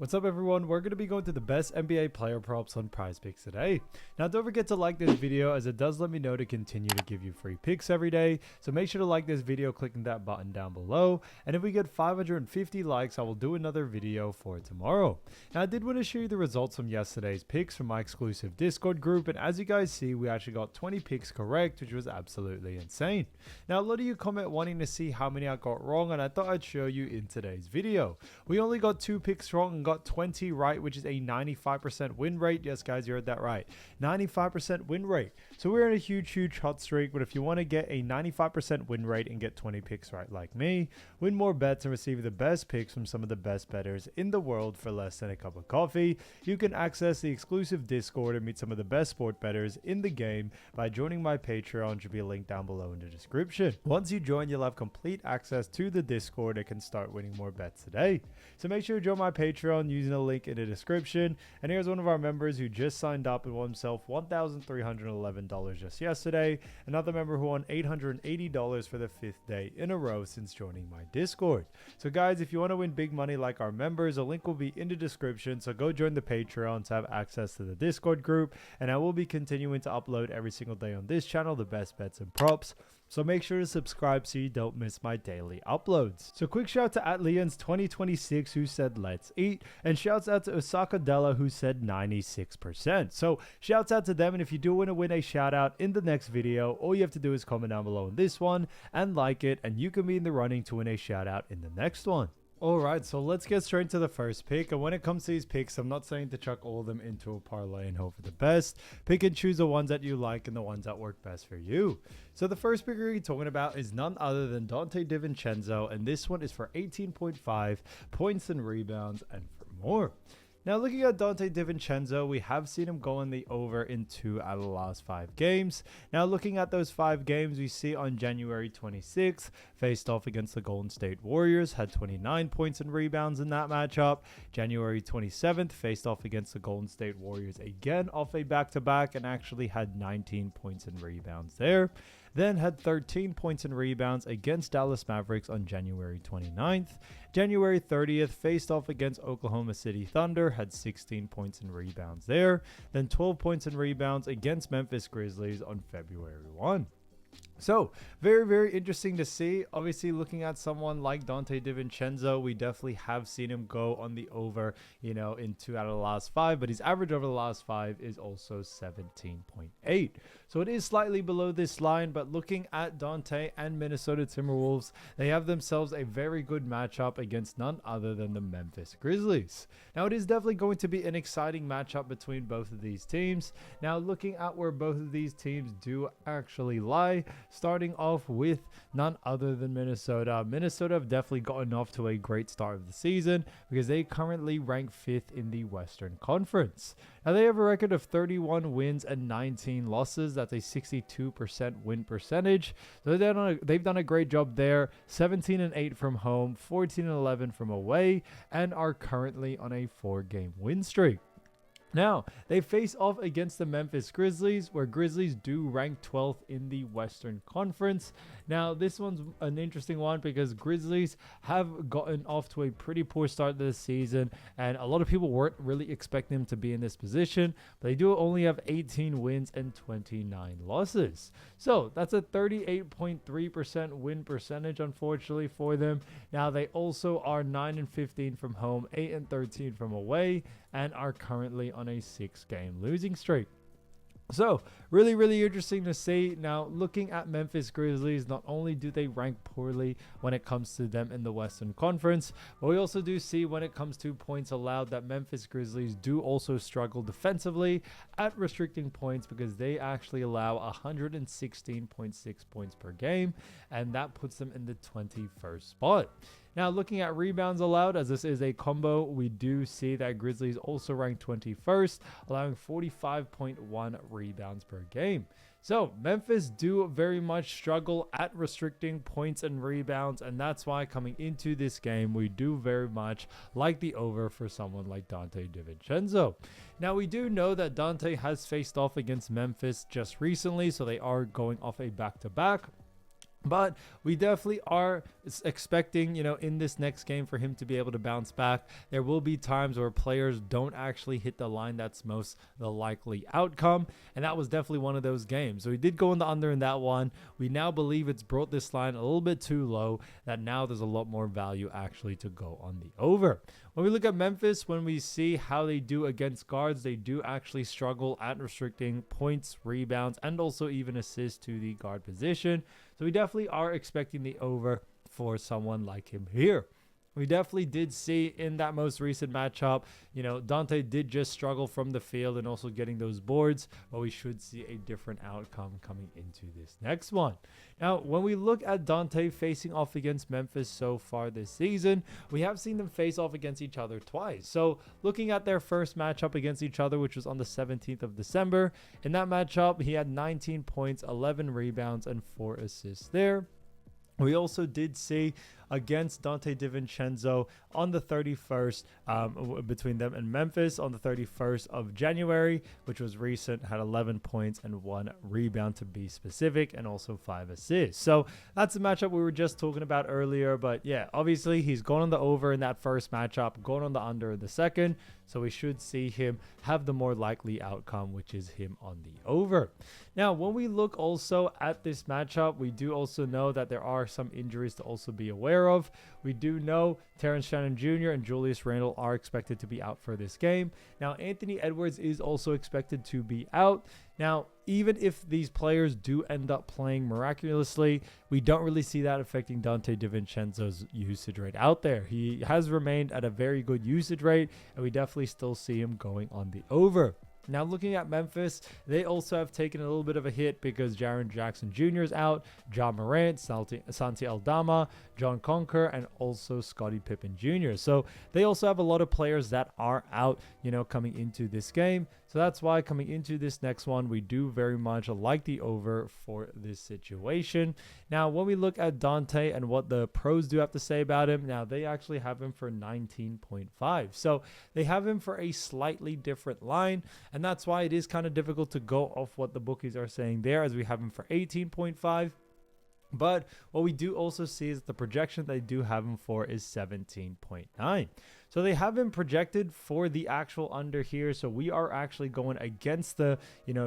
What's up everyone, we're going to be going to the best NBA player props on PrizePicks today. Now don't forget to like this video as it does let me know to continue to give you free picks every day. So make sure to like this video clicking that button down below. And if we get 550 likes, I will do another video for tomorrow. Now I did want to show you the results from yesterday's picks from my exclusive Discord group. And as you guys see, we actually got 20 picks correct, which was absolutely insane. Now a lot of you comment wanting to see how many I got wrong, and I thought I'd show you in today's video. We only got 2 picks wrong and got 20 right, which is a 95% win rate. Yes guys, you heard that right, 95% win rate. So we're in a huge hot streak. But if you want to get a 95% win rate and get 20 picks right like me, win more bets and receive the best picks from some of the best bettors in the world for less than a cup of coffee, you can access the exclusive Discord and meet some of the best sport bettors in the game by joining my Patreon, which will be a link down below in the description. Once you join, you'll have complete access to the Discord and can start winning more bets today. So make sure to join my Patreon using the link in the description. And here's one of our members who just signed up and won himself $1,311 just yesterday. Another member who won $880 for the 5th day in a row since joining my Discord. So guys, if you want to win big money like our members, a link will be in the description. So go join the Patreon to have access to the Discord group. And I will be continuing to upload every single day on this channel the best bets and props. So make sure to subscribe so you don't miss my daily uploads. So quick shout to @Leons2026 who said let's eat, and shouts out to Osaka Della who said 96%. So shouts out to them, and if you do want to win a shout out in the next video, all you have to do is comment down below on this one and like it, and you can be in the running to win a shout out in the next one. Alright, so let's get straight into the first pick. And when it comes to these picks, I'm not saying to chuck all of them into a parlay and hope for the best. Pick and choose the ones that you like and the ones that work best for you. So the first pick we're talking about is none other than Dante DiVincenzo, and this one is for 18.5 points and rebounds and for more. Now looking at Dante DiVincenzo, we have seen him go on the over in 2 out of the last 5 games. Now looking at those 5 games, we see on January 26th, faced off against the Golden State Warriors, had 29 points and rebounds in that matchup. January 27th, faced off against the Golden State Warriors again off a back-to-back and actually had 19 points and rebounds there. Then had 13 points and rebounds against Dallas Mavericks on January 29th. January 30th, faced off against Oklahoma City Thunder, had 16 points and rebounds there. Then 12 points and rebounds against Memphis Grizzlies on February 1. So very interesting to see. Obviously looking at someone like Dante DiVincenzo, we definitely have seen him go on the over, in 2 out of the last 5, but his average over the last 5 is also 17.8. So it is slightly below this line, but looking at Dante and Minnesota Timberwolves, they have themselves a very good matchup against none other than the Memphis Grizzlies. Now it is definitely going to be an exciting matchup between both of these teams. Now looking at where both of these teams do actually lie, starting off with none other than Minnesota. Minnesota have definitely gotten off to a great start of the season because they currently rank 5th in the Western Conference. Now they have a record of 31 wins and 19 losses. That's a 62% win percentage. So they've done a great job there. 17-8 from home, 14-11 from away, and are currently on a 4-game win streak. Now, they face off against the Memphis Grizzlies, where Grizzlies do rank 12th in the Western Conference. Now, this one's an interesting one because Grizzlies have gotten off to a pretty poor start to the season, and a lot of people weren't really expecting them to be in this position, but they do only have 18 wins and 29 losses. So, that's a 38.3% win percentage, unfortunately, for them. Now, they also are 9-15 from home, 8-13 from away, and are currently on a 6-game losing streak. So really interesting to see. Now looking at Memphis Grizzlies, not only do they rank poorly when it comes to them in the Western Conference, but we also do see when it comes to points allowed that Memphis Grizzlies do also struggle defensively at restricting points because they actually allow 116.6 points per game, and that puts them in the 21st spot. Now looking at rebounds allowed, as this is a combo, we do see that Grizzlies also rank 21st, allowing 45.1 rebounds per game. So Memphis do very much struggle at restricting points and rebounds, and that's why coming into this game, we do very much like the over for someone like Dante DiVincenzo. Now we do know that Dante has faced off against Memphis just recently, so they are going off a back-to-back. But we definitely are expecting, in this next game for him to be able to bounce back. There will be times where players don't actually hit the line that's most the likely outcome. And that was definitely one of those games. So he did go in the under in that one. We now believe it's brought this line a little bit too low, that now there's a lot more value actually to go on the over. When we look at Memphis, when we see how they do against guards, they do actually struggle at restricting points, rebounds, and also even assists to the guard position. So we definitely are expecting the over for someone like him here. We definitely did see in that most recent matchup, Dante did just struggle from the field and also getting those boards, but we should see a different outcome coming into this next one. Now, when we look at Dante facing off against Memphis so far this season, we have seen them face off against each other twice. So looking at their first matchup against each other, which was on the 17th of December, in that matchup, he had 19 points, 11 rebounds, and 4 assists there. We also did see against Dante DiVincenzo on the 31st, between them and Memphis on the 31st of January, which was recent, had 11 points and 1 rebound to be specific, and also 5 assists. So that's the matchup we were just talking about earlier. But yeah, obviously he's going on the over in that first matchup, going on the under in the second. So we should see him have the more likely outcome, which is him on the over. Now, when we look also at this matchup, we do also know that there are some injuries to also be aware of. We do know Terrence Shannon Jr. and Julius Randle are expected to be out for this game. Now, Anthony Edwards is also expected to be out. Now, even if these players do end up playing miraculously, we don't really see that affecting Dante DiVincenzo's usage rate out there. He has remained at a very good usage rate, and we definitely still see him going on the over. Now, looking at Memphis, they also have taken a little bit of a hit because Jaren Jackson Jr. is out, John Morant, Santi Aldama, John Conker, and also Scottie Pippen Jr. So they also have a lot of players that are out, coming into this game. So that's why coming into this next one, we do very much like the over for this situation. Now, when we look at Dante and what the pros do have to say about him, now they actually have him for 19.5. So they have him for a slightly different line. And that's why it is kind of difficult to go off what the bookies are saying there, as we have him for 18.5. But what we do also see is the projection they do have him for is 17.9. So they have him projected for the actual under here. So we are actually going against the,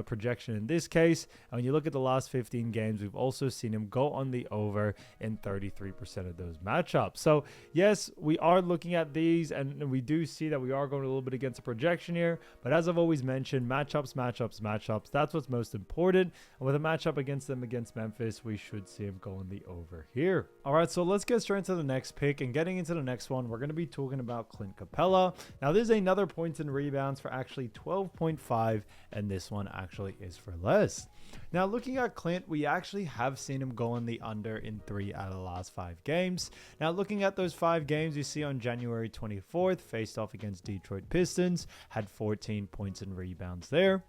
projection in this case. And when you look at the last 15 games, we've also seen him go on the over in 33% of those matchups. So yes, we are looking at these, and we do see that we are going a little bit against the projection here. But as I've always mentioned, matchups. That's what's most important. And with a matchup against Memphis, we should see him go on the over here. All right, so let's get straight into the next pick. And getting into the next one, we're going to be talking about Clint Capela. Now, there's another points and rebounds for actually 12.5, and this one actually is for less. Now, looking at Clint, we actually have seen him go on the under in 3 out of the last 5 games. Now, looking at those 5 games, you see on January 24th, faced off against Detroit Pistons, had 14 points and rebounds there.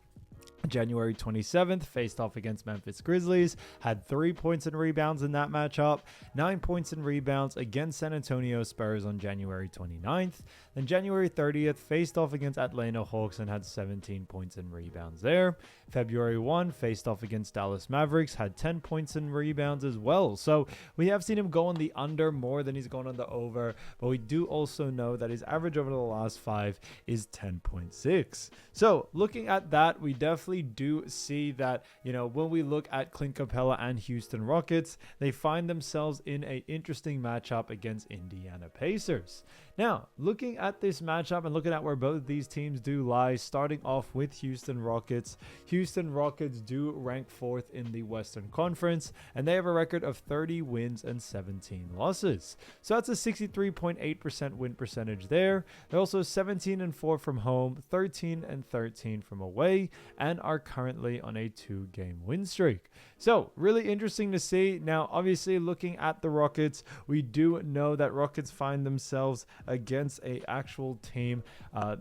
January 27th, faced off against Memphis Grizzlies, had 3 points and rebounds in that matchup, 9 points and rebounds against San Antonio Spurs on January 29th. Then January 30th, faced off against Atlanta Hawks and had 17 points and rebounds there. February 1, faced off against Dallas Mavericks, had 10 points and rebounds as well. So we have seen him go on the under more than he's gone on the over, but we do also know that his average over the last 5 is 10.6. So looking at that, we definitely do see that, when we look at Clint Capela and Houston Rockets, they find themselves in an interesting matchup against Indiana Pacers. Now, looking at this matchup and looking at where both these teams do lie, starting off with Houston Rockets. Houston Rockets do rank 4th in the Western Conference, and they have a record of 30 wins and 17 losses. So that's a 63.8% win percentage there. They're also 17-4 from home, 13-13 from away, and are currently on a 2-game win streak. So really interesting to see. Now, obviously, looking at the Rockets, we do know that Rockets find themselves against a actual team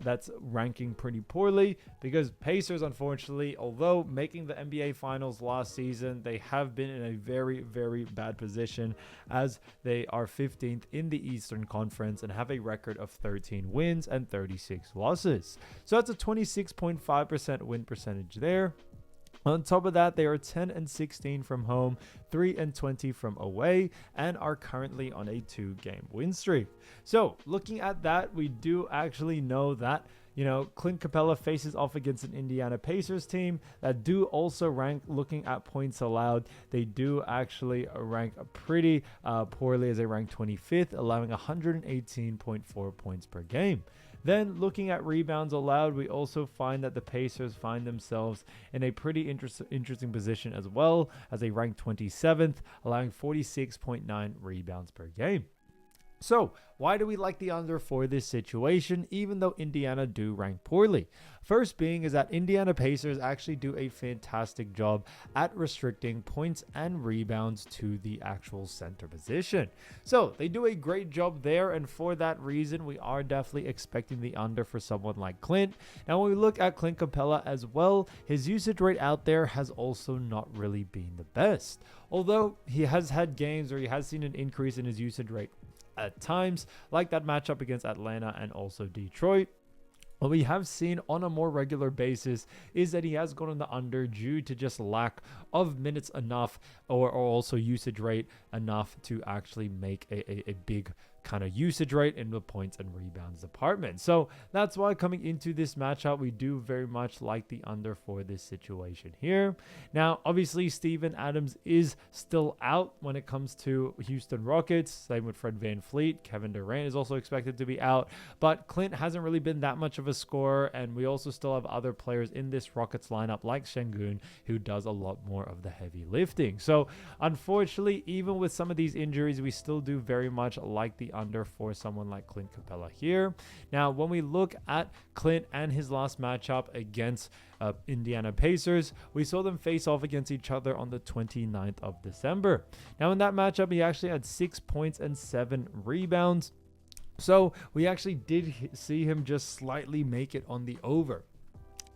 that's ranking pretty poorly, because Pacers, unfortunately, although making the NBA Finals last season, they have been in a very, very bad position, as they are 15th in the Eastern Conference and have a record of 13 wins and 36 losses. So that's a 26.5% win percentage there. On top of that, they are 10-16 from home, 3-20 from away, and are currently on a 2-game win streak. So looking at that, we do actually know that Clint Capela faces off against an Indiana Pacers team that do also rank, looking at points allowed, they do actually rank pretty poorly, as they rank 25th, allowing 118.4 points per game. Then looking at rebounds allowed, we also find that the Pacers find themselves in a pretty interesting position as well, as they rank 27th, allowing 46.9 rebounds per game. So why do we like the under for this situation, even though Indiana do rank poorly? First being is that Indiana Pacers actually do a fantastic job at restricting points and rebounds to the actual center position. So they do a great job there, and for that reason, we are definitely expecting the under for someone like Clint. Now, when we look at Clint Capela as well, his usage rate out there has also not really been the best. Although he has had games where he has seen an increase in his usage rate at times, like that matchup against Atlanta and also Detroit. What we have seen on a more regular basis is that he has gone on the under due to just lack of minutes enough, or also usage rate enough to actually make a big kind of usage rate in the points and rebounds department. So that's why coming into this matchup, we do very much like the under for this situation here. Now, obviously, Steven Adams is still out when it comes to Houston Rockets. Same with Fred VanVleet. Kevin Durant is also expected to be out, but Clint hasn't really been that much of a scorer, and we also still have other players in this Rockets lineup like Şengün, who does a lot more of the heavy lifting. So unfortunately, even with some of these injuries, we still do very much like the under for someone like Clint Capela here. Now, when we look at Clint and his last matchup against Indiana Pacers, we saw them face off against each other on the 29th of December. Now, in that matchup, he actually had 6 points and 7 rebounds. So we actually did see him just slightly make it on the over.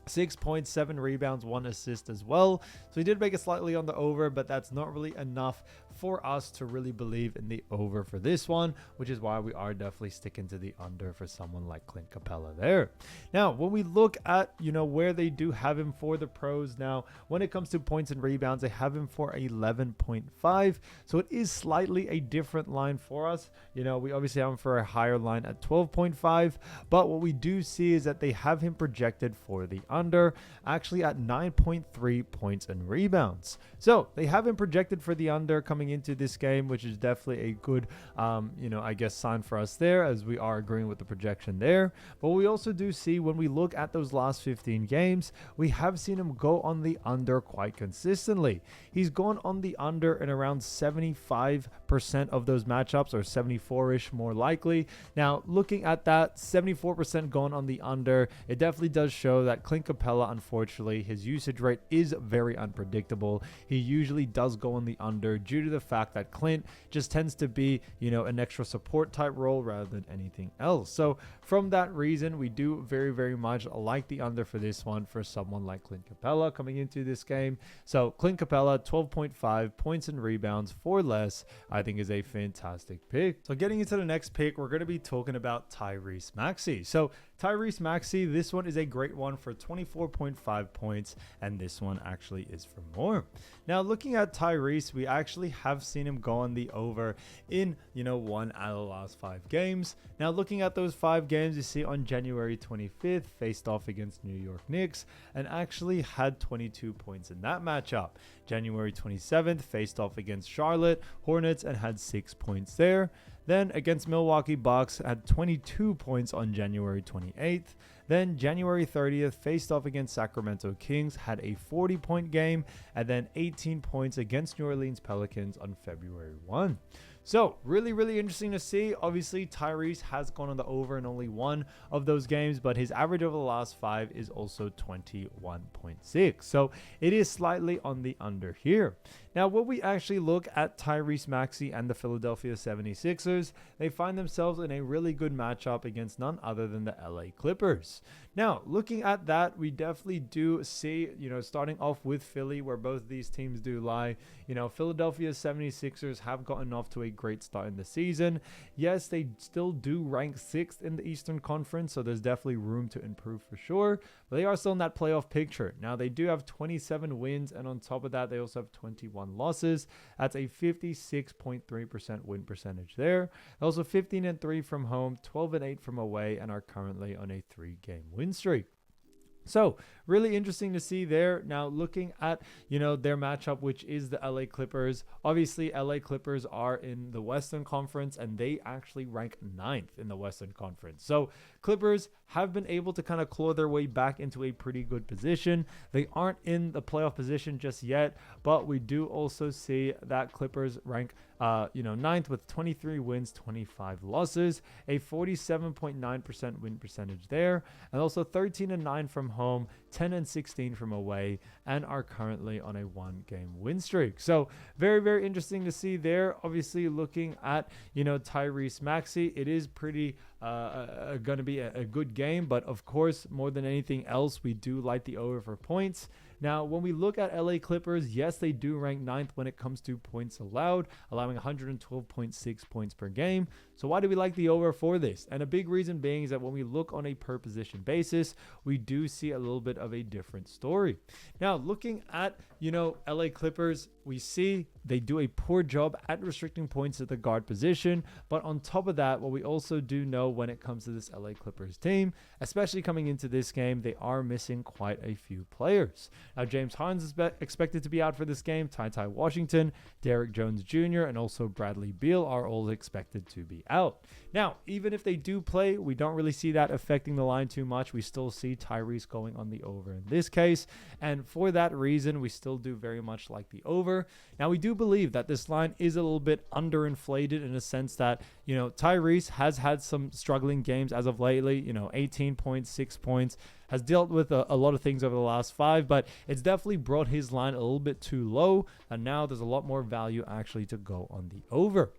6 points, 7 rebounds, 1 assist as well. So he did make it slightly on the over, but that's not really enough for us to really believe in the over for this one, which is why we are definitely sticking to the under for someone like Clint Capela there. Now, when we look at, where they do have him for the pros now, when it comes to points and rebounds, they have him for 11.5. So it is slightly a different line for us. We obviously have him for a higher line at 12.5, but what we do see is that they have him projected for the under, actually at 9.3 points and rebounds. So they have him projected for the under coming into this game, which is definitely a good, sign for us there, as we are agreeing with the projection there. But we also do see, when we look at those last 15 games, we have seen him go on the under quite consistently. He's gone on the under in around 75% of those matchups, or 74-ish more likely. Now, looking at that, 74% gone on the under, it definitely does show that Clint Capela, unfortunately, his usage rate is very unpredictable. He usually does go on the under due to the fact that Clint just tends to be, an extra support type role rather than anything else. So from that reason, we do very, very much like the under for this one for someone like Clint Capela coming into this game. So Clint Capela, 12.5 points and rebounds for less, I think is a fantastic pick. So getting into the next pick, we're going to be talking about Tyrese Maxey. So Tyrese Maxey, this one is a great one for 24.5 points, and this one actually is for more. Now, looking at Tyrese, we actually have seen him go on the over in, 1 out of the last 5 games. Now, looking at those 5 games, you see on January 25th, faced off against New York Knicks, and actually had 22 points in that matchup. January 27th, faced off against Charlotte Hornets and had 6 points there. Then against Milwaukee Bucks, had 22 points on January 28th. Then January 30th, faced off against Sacramento Kings, had a 40-point game, and then 18 points against New Orleans Pelicans on February 1. So really, really interesting to see. Obviously, Tyrese has gone on the over in only one of those games, but his average over the last 5 is also 21.6. So it is slightly on the under here. Now, when we actually look at Tyrese Maxey and the Philadelphia 76ers, they find themselves in a really good matchup against none other than the LA Clippers. Now, looking at that, we definitely do see, starting off with Philly, where both of these teams do lie. Philadelphia 76ers have gotten off to a great start in the season. Yes, they still do rank 6th in the Eastern Conference, so there's definitely room to improve for sure. But they are still in that playoff picture. Now, they do have 27 wins, and on top of that, they also have 21 losses. That's a 56.3% win percentage there. Also 15-3 from home, 12-8 from away, and are currently on a 3-game win streak. So really interesting to see there. Now looking at, their matchup, which is the LA Clippers. Obviously, LA Clippers are in the Western Conference and they actually rank 9th in the Western Conference. So Clippers have been able to kind of claw their way back into a pretty good position. They aren't in the playoff position just yet, but we do also see that Clippers rank 9th with 23 wins, 25 losses, a 47.9% win percentage there, and also 13-9 from home, 10-16 from away, and are currently on a 1-game win streak. So very, very interesting to see there. Obviously, looking at, Tyrese Maxey, it is pretty going to be a good game, but of course, more than anything else, we do like the over for points. Now, when we look at LA Clippers, yes, they do rank 9th when it comes to points allowed, allowing 112.6 points per game. So why do we like the over for this? And a big reason being is that when we look on a per position basis, we do see a little bit of a different story. Now, looking at, LA Clippers, we see they do a poor job at restricting points at the guard position. But on top of that, what we also do know when it comes to this LA Clippers team, especially coming into this game, they are missing quite a few players. Now, James Harden is expected to be out for this game. Ty Washington, Derrick Jones Jr., and also Bradley Beal are all expected to be out. Now, even if they do play, we don't really see that affecting the line too much. We still see Tyrese going on the over in this case. And for that reason, we still do very much like the over. Now, we do believe that this line is a little bit underinflated in a sense that, Tyrese has had some struggling games as of lately, 18 points, 6 points, has dealt with a lot of things over the last 5, but it's definitely brought his line a little bit too low. And now there's a lot more value actually to go on the over.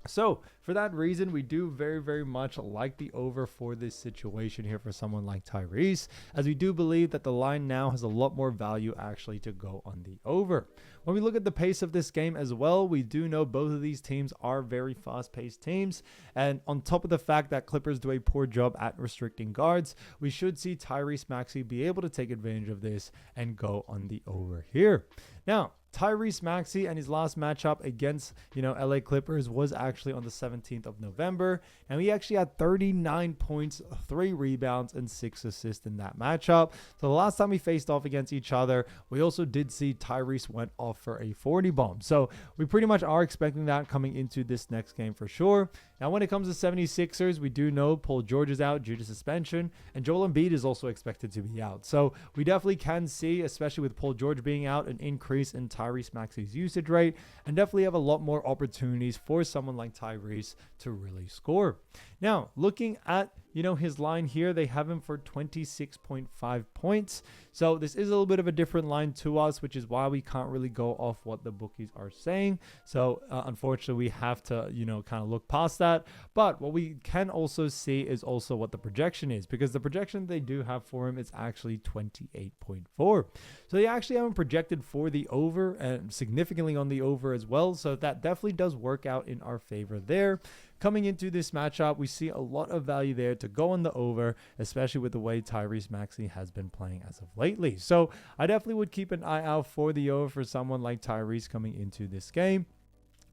So for that reason, we do very, very much like the over for this situation here for someone like Tyrese, as we do believe that the line now has a lot more value actually to go on the over. When we look at the pace of this game as well, we do know both of these teams are very fast-paced teams. And on top of the fact that Clippers do a poor job at restricting guards, we should see Tyrese Maxey be able to take advantage of this and go on the over here. Now, Tyrese Maxey and his last matchup against, LA Clippers was actually on the 17th of November. And he actually had 39 points, 3 rebounds, and 6 assists in that matchup. So the last time we faced off against each other, we also did see Tyrese went off for a 40 bomb. So we pretty much are expecting that coming into this next game for sure. Now, when it comes to 76ers, we do know Paul George is out due to suspension, and Joel Embiid is also expected to be out. So we definitely can see, especially with Paul George being out, an increase in Tyrese Maxey's usage rate, and definitely have a lot more opportunities for someone like Tyrese to really score. Now, looking at, his line here, they have him for 26.5 points. So this is a little bit of a different line to us, which is why we can't really go off what the bookies are saying. So unfortunately, we have to, kind of look past that. But what we can also see is also what the projection is, because the projection they do have for him is actually 28.4. So they actually have him projected for the over and significantly on the over as well. So that definitely does work out in our favor there. Coming into this matchup, we see a lot of value there to go on the over, especially with the way Tyrese Maxey has been playing as of lately. So I definitely would keep an eye out for the over for someone like Tyrese coming into this game.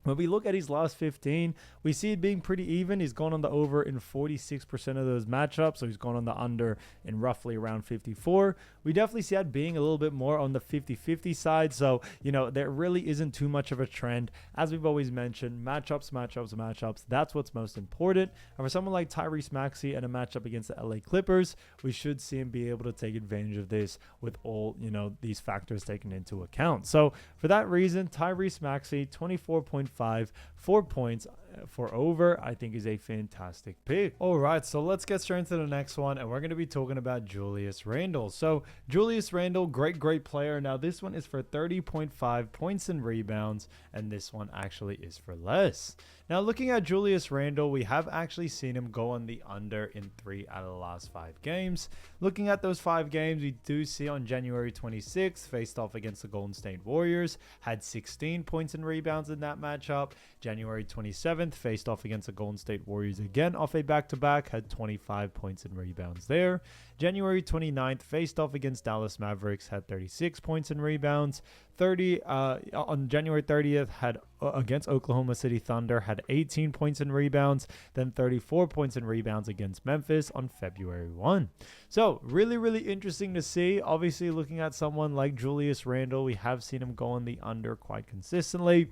When we look at his last 15, we see it being pretty even. He's gone on the over in 46% of those matchups, so he's gone on the under in roughly around 54. We definitely see that being a little bit more on the 50-50 side, so, there really isn't too much of a trend. As we've always mentioned, matchups, that's what's most important. And for someone like Tyrese Maxey and a matchup against the LA Clippers, we should see him be able to take advantage of this with all, these factors taken into account. So for that reason, Tyrese Maxey, 24.5, 4 points, for over, I think is a fantastic pick. All right, so let's get straight into the next one, and we're going to be talking about Julius Randle. So Julius Randle, great player. Now this one is for 30.5 points and rebounds, and this one actually is for less. Now looking at Julius Randle, we have actually seen him go on the under in 3 out of the last 5 games. Looking at those 5 games, we do see on January 26th, faced off against the Golden State Warriors, had 16 points and rebounds in that matchup. January 27th, faced off against the Golden State Warriors again off a back-to-back, had 25 points and rebounds there. January 29th, faced off against Dallas Mavericks, had 36 points and rebounds. On January 30th, had against Oklahoma City Thunder, had 18 points and rebounds, then 34 points and rebounds against Memphis on February 1. So really interesting to see. Obviously, looking at someone like Julius Randle, we have seen him go on the under quite consistently.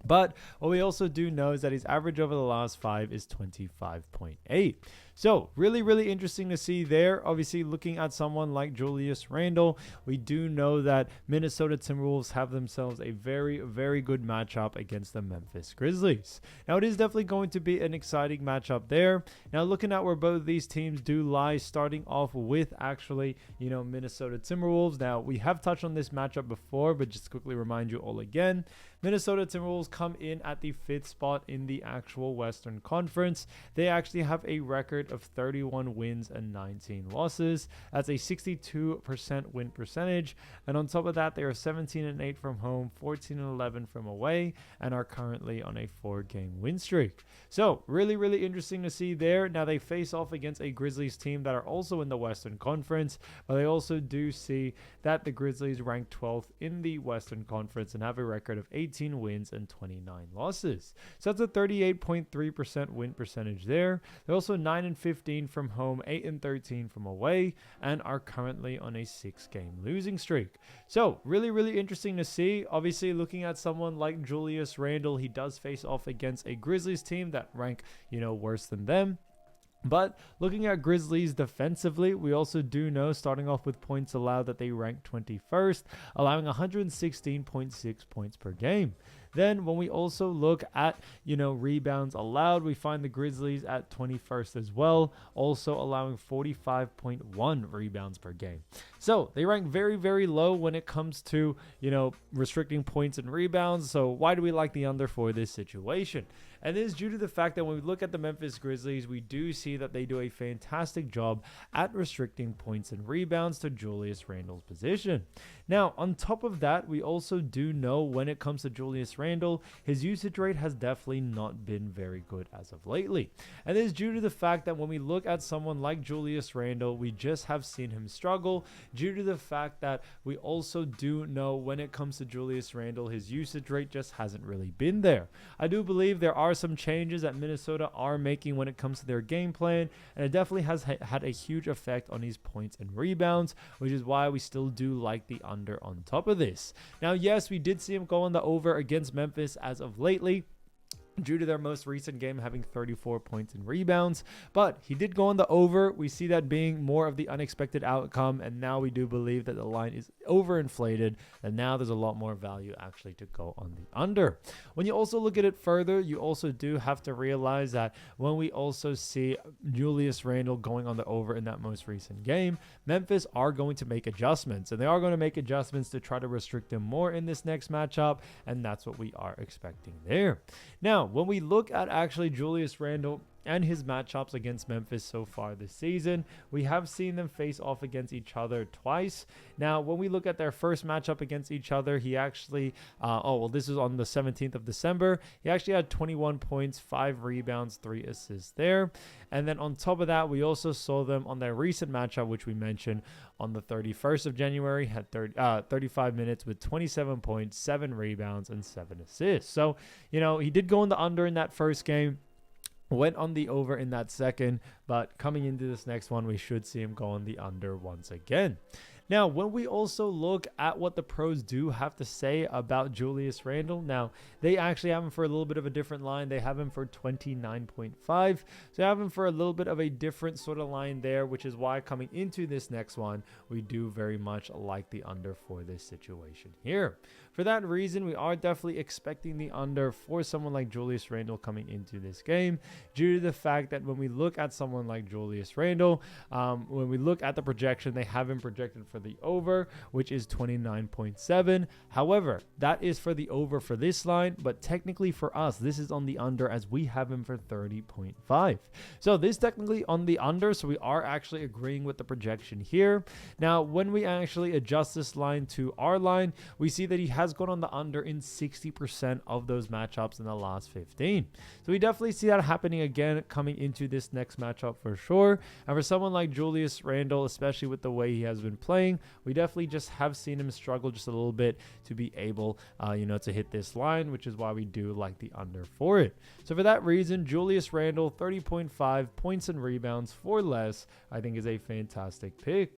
But what we also do know is that his average over the last 5 is 25.8. So really interesting to see there. Obviously, looking at someone like Julius Randle, we do know that Minnesota Timberwolves have themselves a very good matchup against the Memphis Grizzlies. Now, it is definitely going to be an exciting matchup there. Now, looking at where both these teams do lie, starting off with actually, Minnesota Timberwolves. Now, we have touched on this matchup before, but just quickly remind you all again. Minnesota Timberwolves come in at the 5th spot in the actual Western Conference. They actually have a record of 31 wins and 19 losses. That's a 62% win percentage. And on top of that, they are 17-8 from home, 14-11 from away, and are currently on a 4-game win streak. So really interesting to see there. Now they face off against a Grizzlies team that are also in the Western Conference, but I also do see that the Grizzlies rank 12th in the Western Conference and have a record of 18 wins and 29 losses. So that's a 38.3% win percentage there. They're also 9-15 from home, 8-13 from away, and are currently on a 6-game losing streak. So really interesting to see. Obviously, looking at someone like Julius Randle, he does face off against a Grizzlies team that rank, worse than them. But looking at Grizzlies defensively, we also do know, starting off with points allowed, that they rank 21st, allowing 116.6 points per game. Then when we also look at, rebounds allowed, we find the Grizzlies at 21st as well, also allowing 45.1 rebounds per game. So they rank very low when it comes to, restricting points and rebounds. So why do we like the under for this situation? And this is due to the fact that when we look at the Memphis Grizzlies, we do see that they do a fantastic job at restricting points and rebounds to Julius Randle's position. Now, on top of that, we also do know when it comes to Julius Randle, his usage rate has definitely not been very good as of lately. And this is due to the fact that when we look at someone like Julius Randle, we just have seen him struggle due to the fact that we also do know when it comes to Julius Randle, his usage rate just hasn't really been there. I do believe there are some changes that Minnesota are making when it comes to their game plan, and it definitely has had a huge effect on his points and rebounds, which is why we still do like the under on top of this. Now, yes, we did see him go on the over against Memphis as of lately, due to their most recent game having 34 points and rebounds, but he did go on the over. We see that being more of the unexpected outcome, and now we do believe that the line is overinflated, and now there's a lot more value actually to go on the under. When you also look at it further, you also do have to realize that when we also see Julius Randle going on the over in that most recent game, Memphis are going to make adjustments, and they are going to make adjustments to try to restrict him more in this next matchup, and that's what we are expecting there. Now, when we look at actually Julius Randle and his matchups against Memphis so far this season, we have seen them face off against each other twice. Now, when we look at their first matchup against each other, he actually, this is on the 17th of December. He actually had 21 points, 5 rebounds, 3 assists there. And then on top of that, we also saw them on their recent matchup, which we mentioned on the 31st of January, had 35 minutes with 27 points, 7 rebounds, and 7 assists. So, he did go in the under in that first game, went on the over in that second, but coming into this next one, we should see him go on the under once again. Now, when we also look at what the pros do have to say about Julius Randle, now they actually have him for a little bit of a different line. They have him for 29.5. So they have him for a little bit of a different sort of line there, which is why coming into this next one, we do very much like the under for this situation here. For that reason, we are definitely expecting the under for someone like Julius Randle coming into this game, due to the fact that when we look at someone like Julius Randle, when we look at the projection, they have him projected for the over, which is 29.7. However, that is for the over for this line, but technically for us, this is on the under as we have him for 30.5. So this technically on the under, so we are actually agreeing with the projection here. Now, when we actually adjust this line to our line, we see that he has gone on the under in 60% of those matchups in the last 15. So we definitely see that happening again coming into this next matchup for sure. And for someone like Julius Randle, especially with the way he has been playing, we definitely just have seen him struggle just a little bit to be able, to hit this line, which is why we do like the under for it. So for that reason, Julius Randle, 30.5 points and rebounds for less, I think is a fantastic pick.